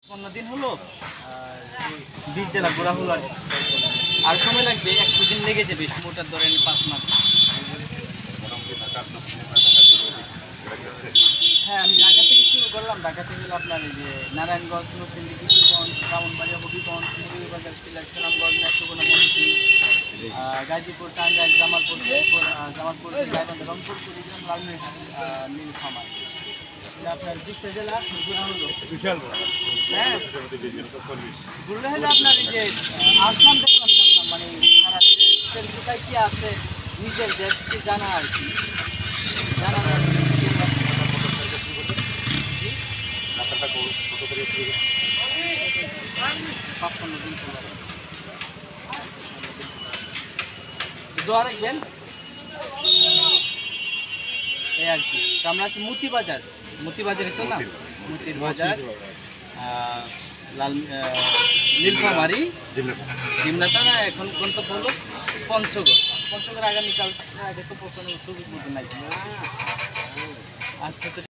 15 দিন হলো 20 জেলা ঘোরা হলো আর সময় লাগবে 100 দিন লেগেছে বেশ মোটা ধরেন 5 মাস। হ্যাঁ আমি ঢাকা থেকে শুরু করলাম। ঢাকা থেকে হলো আপনার এই যে নারায়ণগঞ্জ, নরসিংদী, কিশোরগঞ্জ, ব্রাহ্মণবাড়িয়া, হবিগঞ্জ, মৌলভীবাজার, সিলেট, সুনামগঞ্জ, নেত্রকোনা, ময়মনসিংহ, গাজীপুর, টাঙ্গাইল, জামালপুর, জামালপুর, গাইবান্ধা, রংপুর, কুড়িগ্রাম, লালমনিরহাট, নীলফামারী। আপনার 20টা জেলা ঘোরা হলো। হ্যাঁ ঘুরলে হলে আপনার এই যে আসলাম দেখলাম জানলাম মানে সারা দেশের কোথায় কি আছে নিজের দেশ কি জানা আর কি জানা না। 55 দিন দোয়া রাখবেন এই আর কি। তো আমরা আছি মতিবাজারে তো না মতির বাজার নীলফামারী জিমনাটা না এখন গন্তব্য হলো পঞ্চগড় আগামীকাল আগে তো পৌঁছানোর সুযোগ মতো নাই। আচ্ছা।